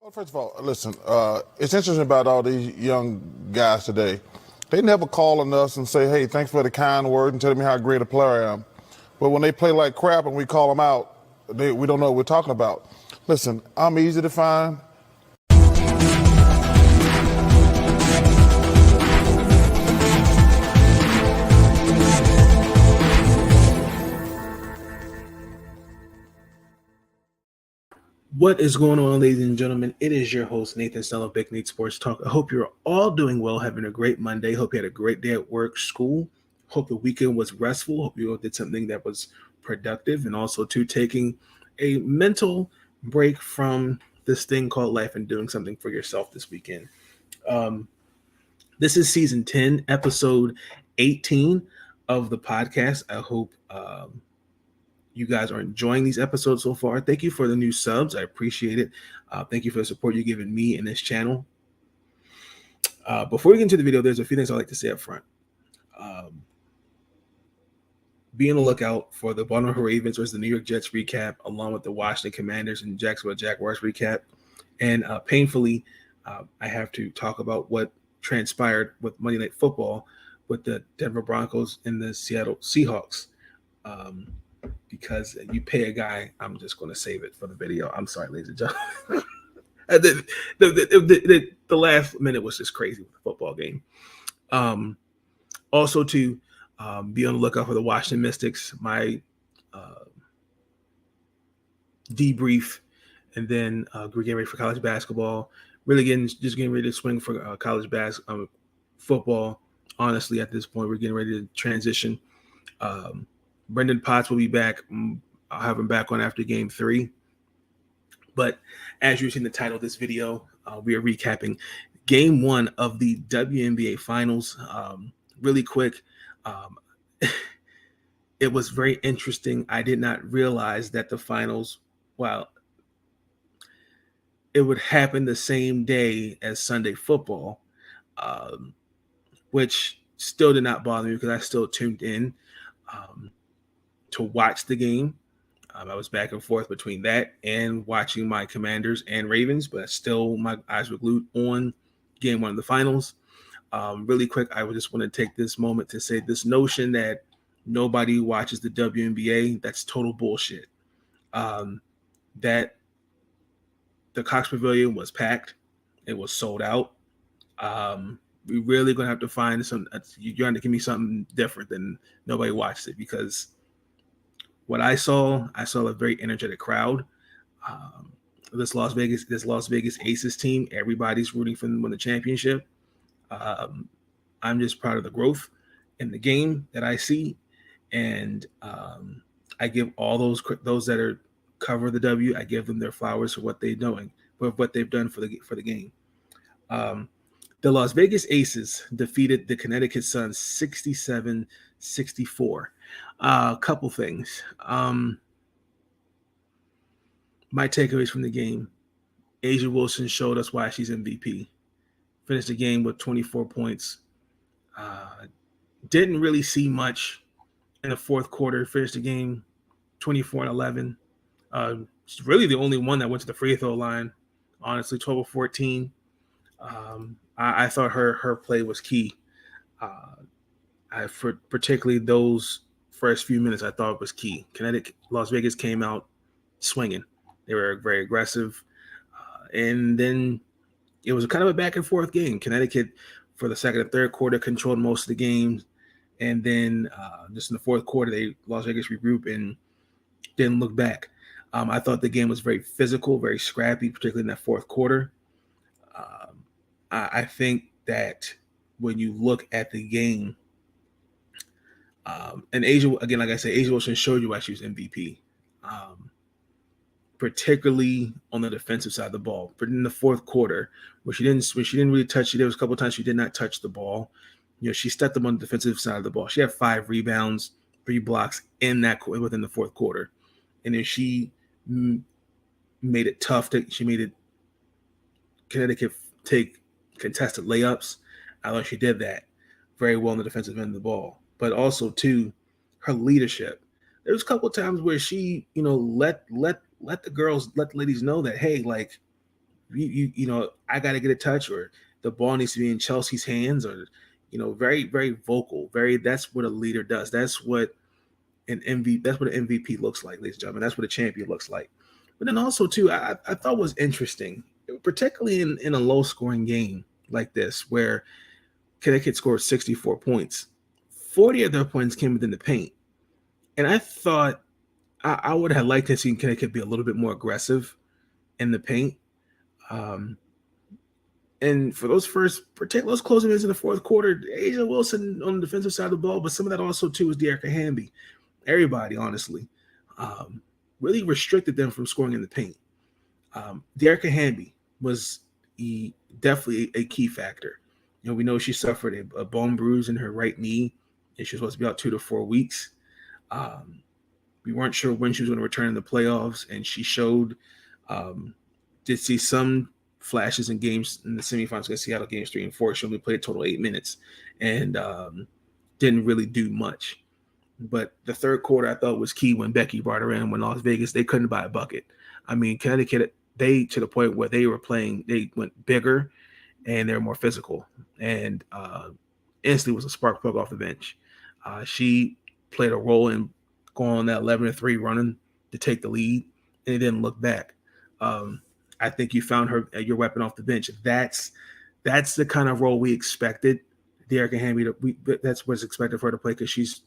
Well, first of all, listen, it's interesting about all these young guys today. They never call on us and say, hey, thanks for the kind word and telling me how great a player I am. But when they play like crap and we call them out, we don't know what we're talking about. Listen, I'm easy to find. What is going on, ladies and gentlemen? It is your host, Nathan Stella, Big Nate Sports Talk. I hope you're all doing well, having a great Monday. Hope you had a great day at work, school. Hope the weekend was restful. Hope you all did something that was productive, and also to taking a mental break from this thing called life and doing something for yourself this weekend. This is season 10, episode 18 of the podcast. I hope you guys are enjoying these episodes so far. Thank you for the new subs. I appreciate it. Thank you for the support you're giving me in this channel. Before we get into the video, there's a few things I'd like to say up front. Be on the lookout for the Baltimore Ravens versus the New York Jets recap, along with the Washington Commanders and Jacksonville Jaguars recap. And painfully, I have to talk about what transpired with Monday Night Football with the Denver Broncos and the Seattle Seahawks. Because you pay a guy, I'm just going to save it for the video. I'm sorry, ladies and gentlemen. the last minute was just crazy with the football game. Also, to be on the lookout for the Washington Mystics, my debrief, and then we're getting ready for college basketball. Really getting ready to swing for college football. Honestly, at this point, we're getting ready to transition. Brendan Potts will be back. I'll have him back on after game 3. But as you've seen the title of this video, we are recapping game 1 of the WNBA finals. Really quick, it was very interesting. I did not realize that the finals, it would happen the same day as Sunday football, which still did not bother me because I still tuned in to watch the game. I was back and forth between that and watching my Commanders and Ravens, but still my eyes were glued on game 1 of the finals. Really quick, I would just want to take this moment to say this notion that nobody watches the WNBA, that's total bullshit. That the Cox Pavilion was packed. It was sold out. We really going to have to find some, you're going to give me something different than nobody watched it, because what I saw a very energetic crowd. This Las Vegas Aces team, everybody's rooting for them to win the championship. I'm just proud of the growth in the game that I see, and I give all those that are cover the W, I give them their flowers for what they're doing, for what they've done for the game. The Las Vegas Aces defeated the Connecticut Suns 67-64. A couple things. My takeaways from the game: A'ja Wilson showed us why she's MVP. Finished the game with 24 points. Didn't really see much in the fourth quarter. Finished the game 24-11. She's really the only one that went to the free throw line. Honestly, 12 of 14. I thought her play was key. Particularly those first few minutes, I thought it was key. Las Vegas came out swinging. They were very aggressive. And then it was kind of a back and forth game. Connecticut, for the second and third quarter, controlled most of the game. And then just in the fourth quarter, Las Vegas regrouped and didn't look back. I thought the game was very physical, very scrappy, particularly in that fourth quarter. I think that when you look at the game, and A'ja, again, like I said, A'ja Wilson showed you why she was MVP, particularly on the defensive side of the ball. But in the fourth quarter, when she didn't really touch it, there was a couple of times she did not touch the ball. She stepped up on the defensive side of the ball. She had 5 rebounds, 3 blocks within the fourth quarter, and then she made it tough. She made it Connecticut take contested layups. I thought she did that very well on the defensive end of the ball. But also, too, her leadership. There was a couple of times where she, let the ladies know that, hey, like, I got to get a touch, or the ball needs to be in Chelsea's hands, or very, very vocal. That's what a leader does. That's what That's what an MVP looks like, ladies and gentlemen. That's what a champion looks like. But then also too, I thought was interesting, particularly in a low scoring game like this, where Connecticut scored 64 points. 40 of their points came within the paint, and I thought I would have liked to see Connecticut be a little bit more aggressive in the paint. Um, and for those those closing minutes in the fourth quarter, Asia Wilson on the defensive side of the ball, but some of that also too was De'Erica Hamby. Everybody, honestly, um, really restricted them from scoring in the paint. De'Erica Hamby was definitely a key factor. We know she suffered a bone bruise in her right knee, and she was supposed to be out 2 to 4 weeks. We weren't sure when she was going to return in the playoffs, and she showed. Did see some flashes in games in the semifinals against Seattle, games 3 and 4. She only played a total of 8 minutes and didn't really do much. But the third quarter I thought was key when Becky brought her in. When Las Vegas, they couldn't buy a bucket. I mean, Connecticut, they to the point where they went bigger and they're more physical. And instantly was a spark plug off the bench. She played a role in going on that 11-3 running to take the lead, and it didn't look back. I think you found your weapon off the bench. That's the kind of role we expected De'Erica Hamby that's what's expected for her to play, because she's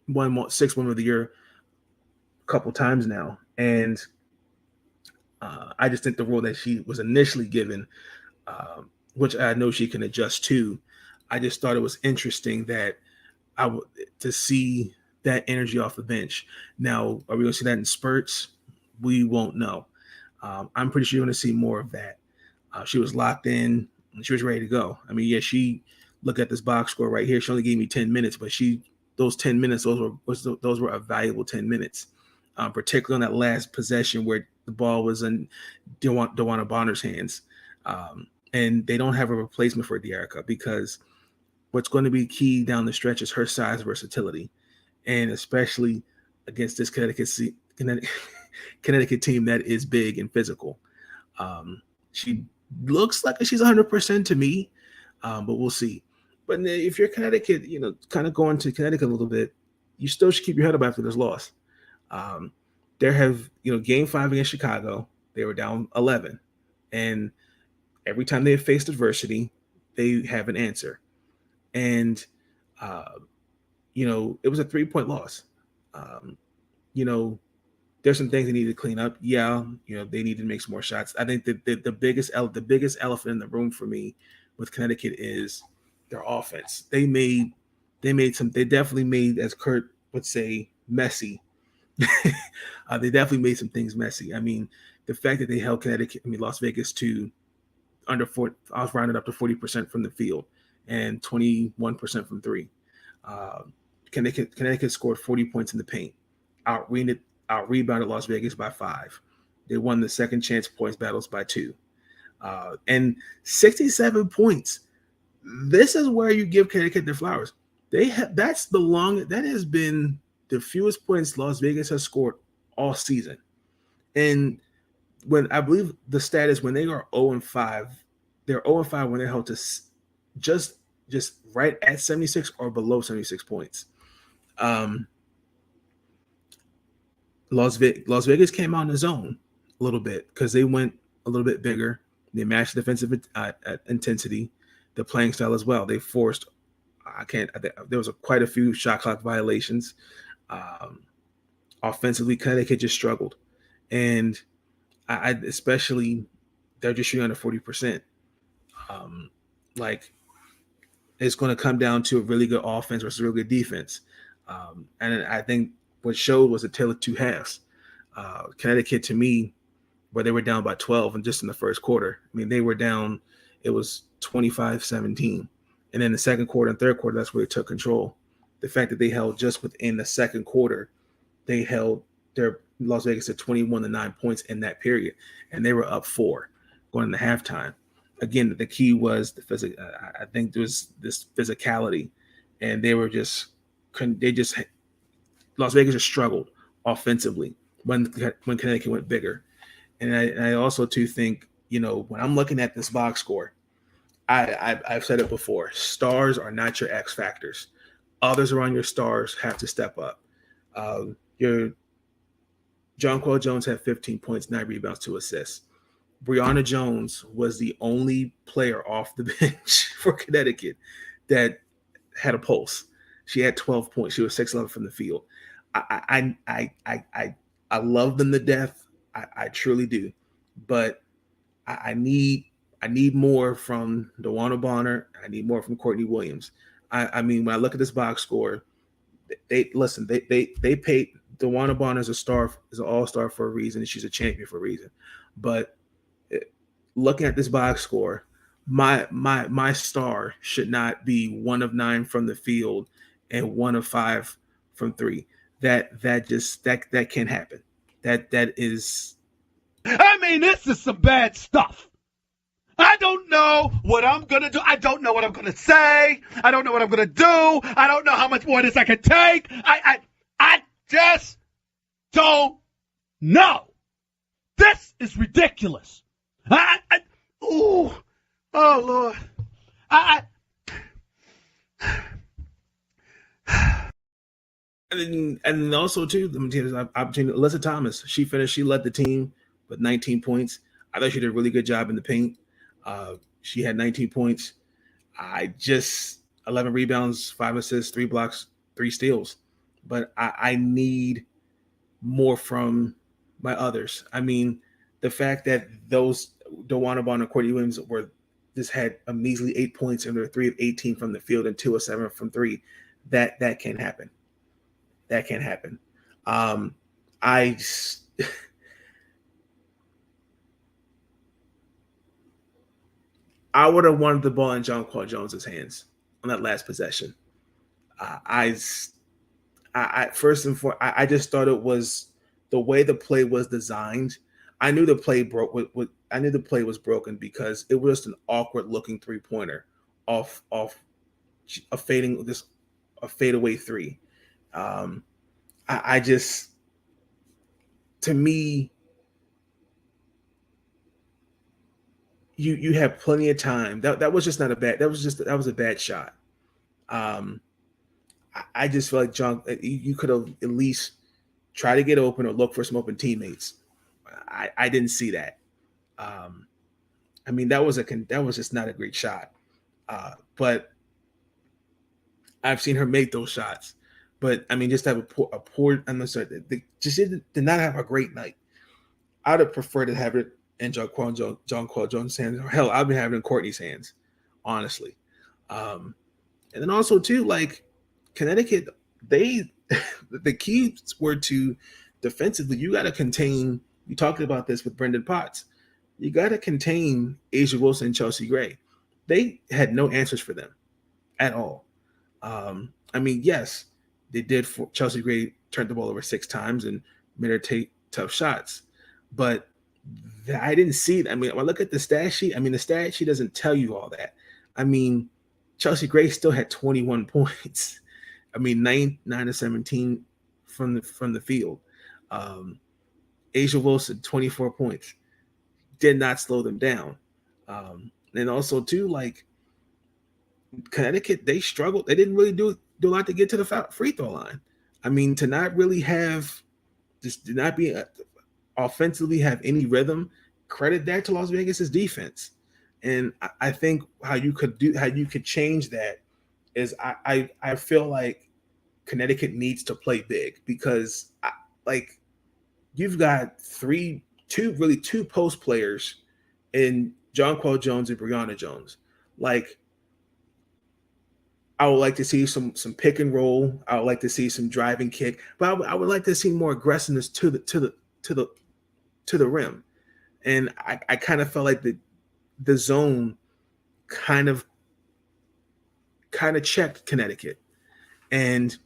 won 6 Women of the Year a couple times now, and I just think the role that she was initially given, which I know she can adjust to, I just thought it was interesting that to see that energy off the bench. Now, are we going to see that in spurts? We won't know. I'm pretty sure you're going to see more of that. She was locked in, and she was ready to go. I mean, she look at this box score right here. She only gave me 10 minutes, but those 10 minutes, those were a valuable 10 minutes, particularly on that last possession where the ball was in DeWanna Bonner's hands. And they don't have a replacement for De'Erica, because what's going to be key down the stretch is her size versatility, and especially against this Connecticut team that is big and physical. She looks like she's 100% to me, but we'll see. But if you're Connecticut, kind of going to Connecticut a little bit, you still should keep your head up after this loss. There have, Game 5 against Chicago, they were down 11, and every time they have faced adversity, they have an answer. And it was a 3-point loss. There's some things they need to clean up. Yeah, they need to make some more shots. I think that the biggest elephant in the room for me with Connecticut is their offense. They definitely made, as Kurt would say, messy. They definitely made some things messy. I mean, the fact that they held Las Vegas to under 40, I was rounded up to 40% from the field and 21% from 3. Connecticut scored 40 points in the paint, out-rebounded Las Vegas by 5. They won the second chance points battles by 2. And 67 points. This is where you give Connecticut their flowers. That has been the fewest points Las Vegas has scored all season. And when I believe the stat is when they are 0-5, they're 0-5 when they're held to just right at 76 or below 76 points. Las Vegas came out in the zone a little bit because they went a little bit bigger. They matched defensive intensity, the playing style as well. They forced. There was quite a few shot clock violations. Offensively, Connecticut just struggled, and I especially they're just shooting under 40%. It's going to come down to a really good offense versus a really good defense. And I think what showed was a tale of two halves. Connecticut, to me, where they were down by 12 and just in the first quarter. I mean, they were down, it was 25-17. And then the second quarter and third quarter, that's where they took control. The fact that they held just within the second quarter, they held their Las Vegas at 21-9 points in that period. And they were up 4 going into halftime. Again, the key was the physical. I think there was this physicality, and they were Las Vegas just struggled offensively when Connecticut went bigger. And I also too think, when I'm looking at this box score, I've said it before. Stars are not your X factors. Others around your stars have to step up. Your Jonquel Jones had 15 points, 9 rebounds, 2 assists. Brianna Jones was the only player off the bench for Connecticut that had a pulse. She had 12 points. She was 6'11" from the field. I love them to death. I truly do, but I need more from DeWanna Bonner. I need more from Courtney Williams. I mean, when I look at this box score, they paid DeWanna Bonner as an all-star for a reason, and she's a champion for a reason. But looking at this box score, my star should not be 1 of 9 from the field and 1 of 5 from 3. That can't happen. That is. I mean, this is some bad stuff. I don't know what I'm going to do. I don't know what I'm going to say. I don't know what I'm going to do. I don't know how much more of this I can take. I just don't know. This is ridiculous. Oh, Lord. And also too, opportunity. Alyssa Thomas, she led the team with 19 points. I thought she did a really good job in the paint. She had 19 points. 11 rebounds, 5 assists, 3 blocks, 3 steals. But I need more from my others. I mean, the fact that those DeWanna Bonner and Courtney Williams had a measly 8 points and they're 3 of 18 from the field and 2 of 7 from 3, that can't happen. That can't happen. I would have wanted the ball in Jonquel Jones's hands on that last possession. I first and foremost, I just thought it was the way the play was designed. I knew the play broke. I knew the play was broken because it was just an awkward looking 3-pointer off a fadeaway 3. To me, you have plenty of time. That was just not a bad. That was a bad shot. I just feel like you could have at least tried to get open or look for some open teammates. I didn't see that. I mean, that was just not a great shot. But I've seen her make those shots. But I mean, just to have a poor. I'm sorry, just did not have a great night. I'd have preferred to have it in Jonquel Jones' hands. Hell, I've been having it in Courtney's hands, honestly. And then also too, like Connecticut, the keys were to defensively. You got to contain. You talked about this with Brendan Potts. You got to contain Asia Wilson and Chelsea Gray. They had no answers for them at all. I mean, yes, they did. Chelsea Gray turned the ball over 6 times and made her take tough shots, but I didn't see it. I mean, when I look at the stat sheet, the stat sheet doesn't tell you all that. I mean, Chelsea Gray still had 21 points. I mean, 9 of 17 from the field. Asia Wilson, 24 points. Did not slow them down. And also too, like Connecticut, they struggled. They didn't really do a lot to get to the free throw line. I mean, to not really have, just did not be offensively have any rhythm. Credit that to Las Vegas's defense. And I think how you could change that is I feel like Connecticut needs to play big because you've got two post players in Jonquel Jones and Brianna Jones. Like, I would like to see some pick and roll. I would like to see some driving kick, but I would like to see more aggressiveness to the rim. And I kind of felt like the zone kind of checked Connecticut. And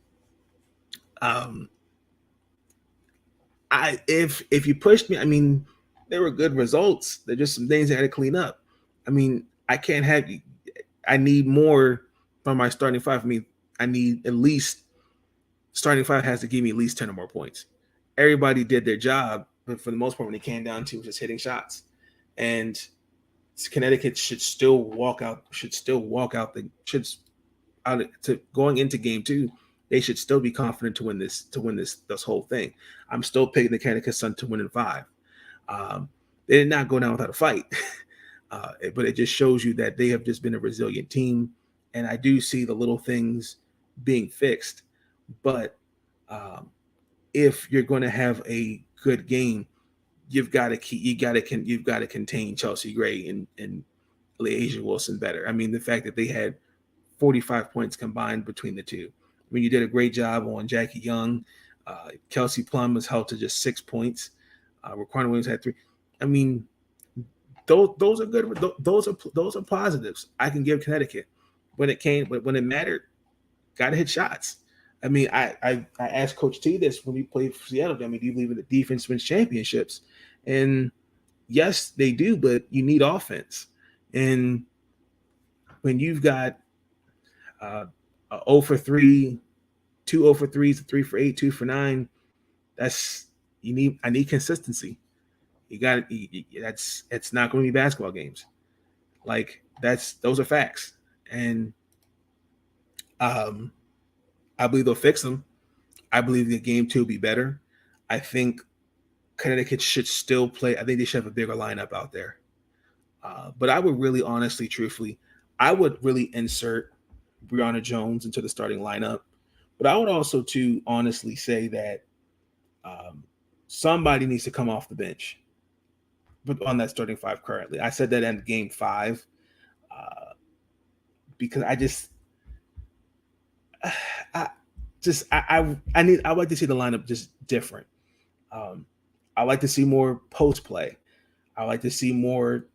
if you pushed me, I mean, there were good results. There are just some things I had to clean up. I mean, I need more from my starting 5. I mean, I need at least starting 5 has to give me at least 10 or more points. Everybody did their job. but for the most part, when it came down to just hitting shots, and Connecticut should still walk out to going into game 2. They should still be confident to win this whole thing. I'm still picking the Connecticut Sun to win in 5. They did not go down without a fight, but it just shows you that they have just been a resilient team. And I do see the little things being fixed, but if you're going to have a good game, you've got to contain Chelsea Gray and A'ja Wilson better. I mean, the fact that they had 45 points combined between the two. I mean, you did a great job on Jackie Young. Kelsey Plum was held to just 6 points. Raquan Williams had 3. I mean, those are good. Those are positives. I can give Connecticut when it mattered. Got to hit shots. I mean, I asked Coach T this when we played for Seattle. I mean, do you believe in the defense wins championships? And yes, they do, but you need offense. And when you've got 0 for 3, 2 0 for 3s, 3 for 8, 2 for 9, I need consistency. It's not going to be basketball games. Like those are facts. And I believe they'll fix them. I believe the game 2 will be better. I think Connecticut should still play. I think they should have a bigger lineup out there. But I would really, honestly, truthfully, I would really insert Brianna Jones into the starting lineup. But I would also, too, honestly say that somebody needs to come off the bench but on that starting 5 currently. I said that in game 5 because I like to see the lineup just different. I like to see more post play. I like to see more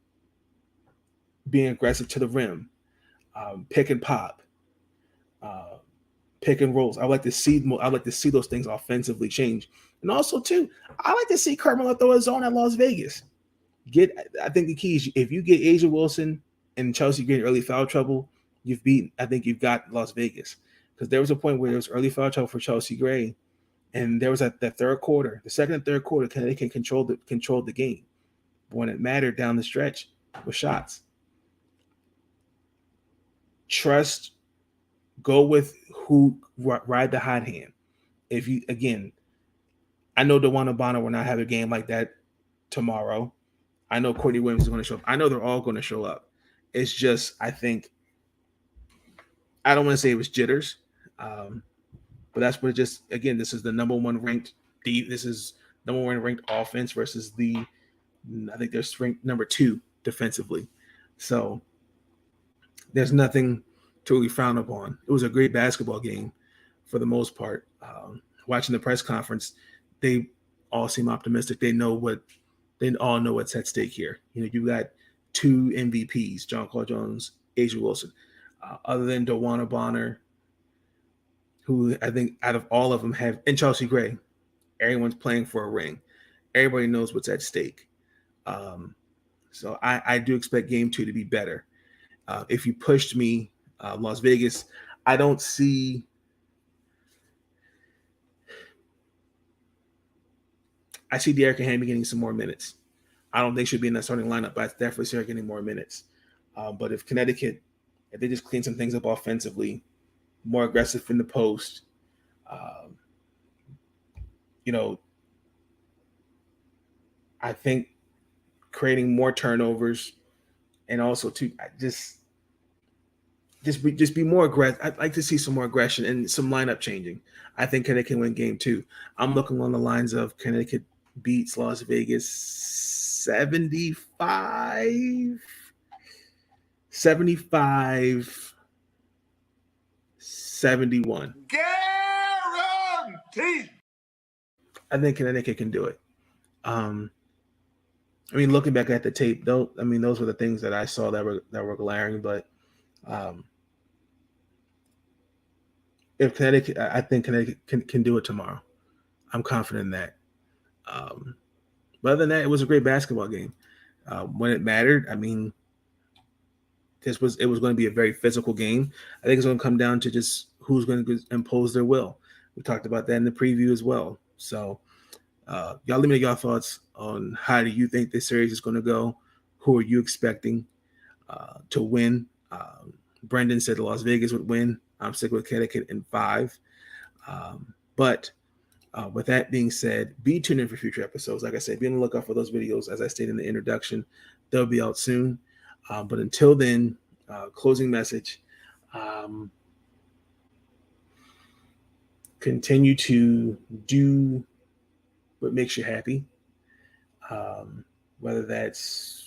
being aggressive to the rim, pick and pop, pick and rolls. I like to see those things offensively change. And also, too, I like to see Carmelo throw a zone at Las Vegas. I think the key is if you get A'ja Wilson and Chelsea Gray in early foul trouble, I think you've got Las Vegas. Because there was a point where there was early foul trouble for Chelsea Gray, and there was that third quarter, the second and third quarter, Connecticut controlled the game. But when it mattered down the stretch, with shots. Trust, go with who ride the hot hand. If you I know DeWanna Bonner will not have a game like that tomorrow. I know Courtney Williams is going to show up. I know they're all going to show up. It's just I don't want to say it was jitters. But that's what it just, again, this is the number one ranked offense versus I think they're ranked number 2 defensively. So there's nothing to really frown upon. It was a great basketball game for the most part. Watching the press conference, they all seem optimistic. They all know what's at stake here. You got 2 MVPs, John Paul Jones, A'ja Wilson. Other than DeWanna Bonner, who I think out of all of them and Chelsea Gray, everyone's playing for a ring. Everybody knows what's at stake. So I do expect game 2 to be better. If you pushed me, Las Vegas, I see De'Arica Hamby getting some more minutes. I don't think she'll be in that starting lineup, but I definitely see her getting more minutes. But if Connecticut, if they just clean some things up offensively, more aggressive in the post, I think creating more turnovers and also just be more aggressive. I'd like to see some more aggression and some lineup changing. I think Connecticut can win game 2. I'm looking along the lines of Connecticut beats Las Vegas 75 71. Guaranteed. I think Connecticut can do it. Looking back at the tape, those were the things that I saw that were glaring. But if Connecticut, I think Connecticut can do it tomorrow. I'm confident in that. But other than that, it was a great basketball game. When it mattered, it was going to be a very physical game. I think it's going to come down to just who's going to impose their will. We talked about that in the preview as well. So Y'all let me know your thoughts on how do you think this series is going to go. Who are you expecting to win? Brendan said Las Vegas would win. I'm sticking with Connecticut in 5. But with that being said, be tuned in for future episodes. Like I said, be on the lookout for those videos. As I stated in the introduction, they'll be out soon. But until then, closing message. Continue to do what makes you happy. Whether that's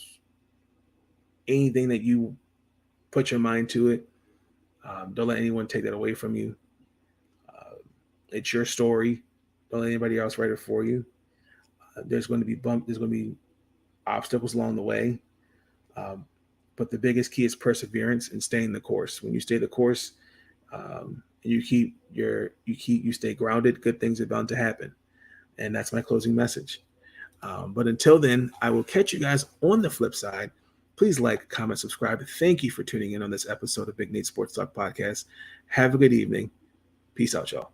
anything that you put your mind to it. Don't let anyone take that away from you. It's your story. Don't let anybody else write it for you. There's going to be there's going to be obstacles along the way. But the biggest key is perseverance and staying the course. When you stay the course, and you stay grounded, good things are bound to happen. And that's my closing message. But until then, I will catch you guys on the flip side. Please like, comment, subscribe. Thank you for tuning in on this episode of Big Nate Sports Talk Podcast. Have a good evening. Peace out, y'all.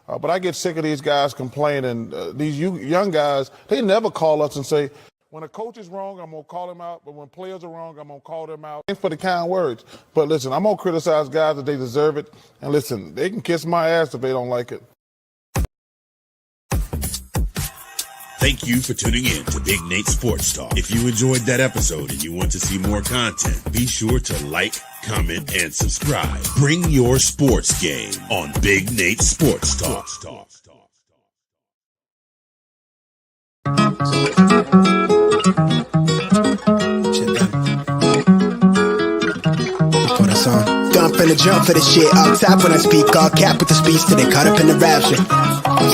But I get sick of these guys complaining. These young guys, they never call us and say, when a coach is wrong, I'm going to call him out. But when players are wrong, I'm going to call them out. Thanks for the kind words. But listen, I'm going to criticize guys that they deserve it. And listen, they can kiss my ass if they don't like it. Thank you for tuning in to Big Nate Sports Talk. If you enjoyed that episode and you want to see more content, be sure to like, comment, and subscribe. Bring your sports game on Big Nate Sports Talk. I'm finna jump for this shit. All top when I speak, all cap with the speech till they caught up in the rapture.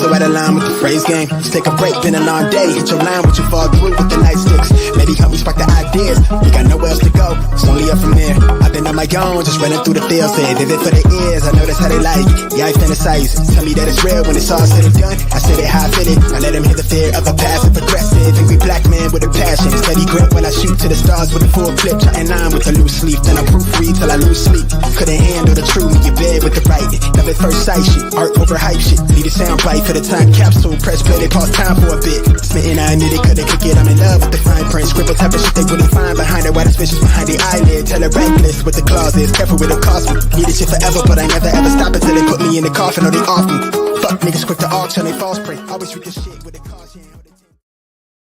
So out of line with the phrase game. Let's take a break, been a long day. Hit your line with you fall through with the nightsticks. Maybe help me spark the ideas. We got nowhere else to go, it's only up from here. I've been on my own, just running through the field. Saying vivid for the ears, I know that's how they like it. Yeah, I fantasize. Tell me that it's real when it's all said and done. I said it how I fit it. I let them hear the fear of a passive aggressive angry black man with a passion. Steady grip when I shoot to the stars with a full clip. Trying line with a loose sleep. Then I proofread till I lose sleep. Couldn't handle the truth, you bed with the right. Love at first sight shit, art over hype shit. Need a sound bite for the time capsule. Press play, they pause time for a bit. Smitten, I admit it, couldn't kick it. I'm in love with the fine print. Scribble type of shit they wouldn't find behind it. White suspicious behind the eyelid. Tell it reckless with the clauses. Careful with the cost me. Need this shit forever, but I never ever stop until they put me in the coffin or they off me. Fuck niggas quick to auction, they false prey. Always treat this shit with a caution.